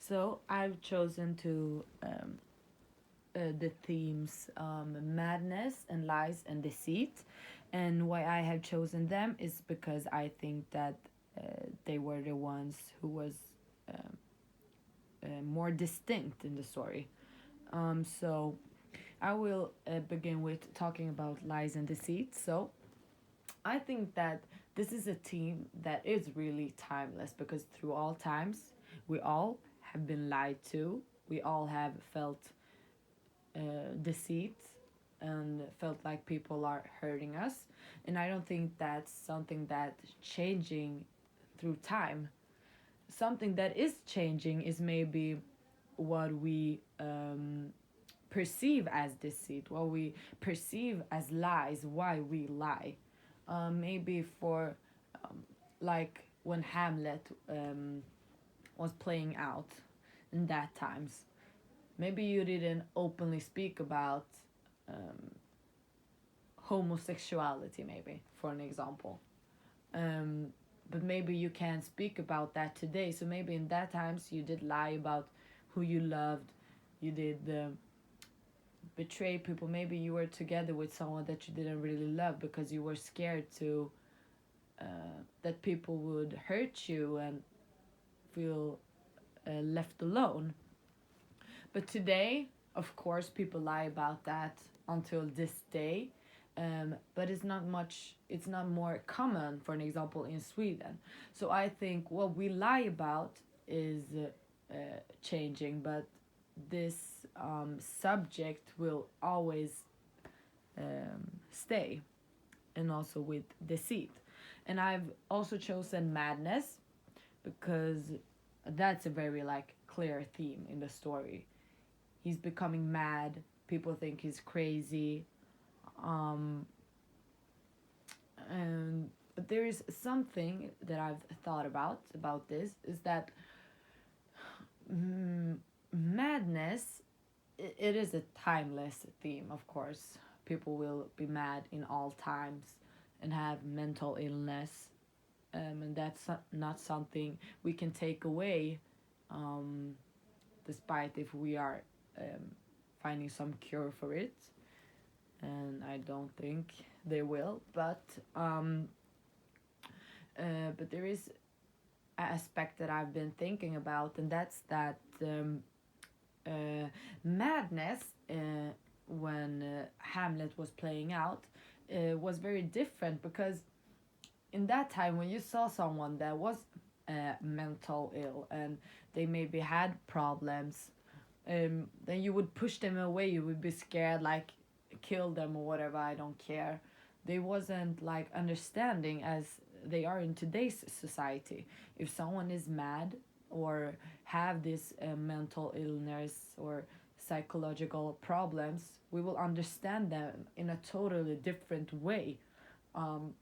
So I've chosen to the themes madness and lies and deceit, and why I have chosen them is because I think that they were the ones who was um, more distinct in the story. So I will begin with talking about lies and deceit. So I think that this is a theme that is really timeless because through all times we all have been lied to. We all have felt deceit and felt like people are hurting us. And I don't think that's something that's changing through time. Something that is changing is maybe what we perceive as deceit, what we perceive as lies, why we lie. Maybe for like when Hamlet was playing out in that times, maybe you didn't openly speak about um, homosexuality, maybe for an example. Um, but maybe you can't speak about that today. So maybe in that times you did lie about who you loved. You did betray people. Maybe you were together with someone that you didn't really love because you were scared to that people would hurt you and feel left alone. But today, of course, people lie about that until this day. But it's not much, it's not more common, for an example, in Sweden. So I think what we lie about is changing, but this subject will always stay, and also with deceit. And I've also chosen madness because that's a very like clear theme in the story. He's becoming mad. People think he's crazy. Um, and but there is something that I've thought about this is that madness. It is a timeless theme, of course. People will be mad in all times and have mental illness, and that's not something we can take away, um, despite if we are finding some cure for it, and I don't think they will. But there is an aspect that I've been thinking about, and that's that madness when Hamlet was playing out was very different because in that time when you saw someone that was mental ill and they maybe had problems, then you would push them away. You would be scared, like kill them or whatever. I don't care. They wasn't like understanding as they are in today's society. If someone is mad or have this mental illness or psychological problems, we will understand them in a totally different way. Um,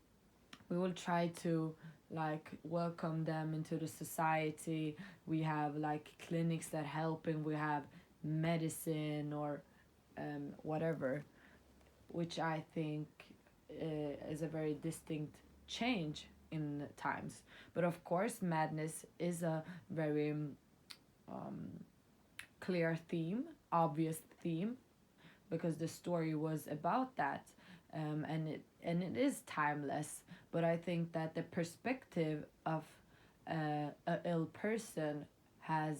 we will try to like welcome them into the society. We have like clinics that help, and we have medicine or whatever, which I think is a very distinct change in times. But of course, madness is a very clear theme, obvious theme, because the story was about that, and it is timeless. But I think that the perspective of a ill person has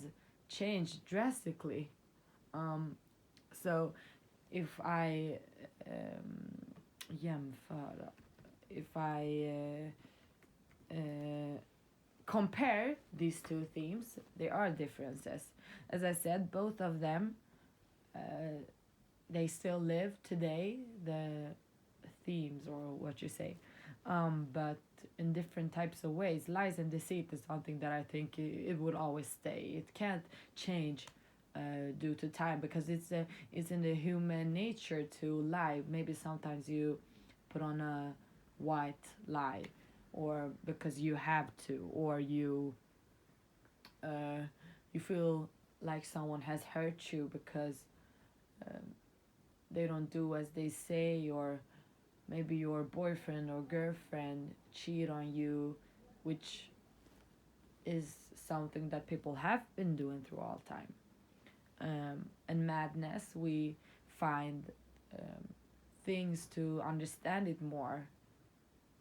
changed drastically. So if I jämföra, if I compare these two themes, there are differences. As I said, both of them they still live today, the themes or what you say, but in different types of ways. Lies and deceit is something that I think it would always stay. It can't change due to time because it's in the human nature to lie. Maybe sometimes you put on a white lie, or because you have to, or you feel like someone has hurt you because um, they don't do as they say, or maybe your boyfriend or girlfriend cheat on you, which is something that people have been doing through all time. And madness, we find um, things to understand it more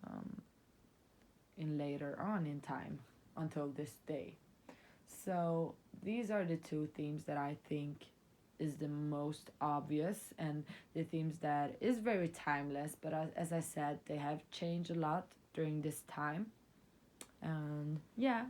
um, in later on in time until this day. So these are the two themes that I think is the most obvious, and the themes that is very timeless, but as I said, they have changed a lot during this time. And yeah,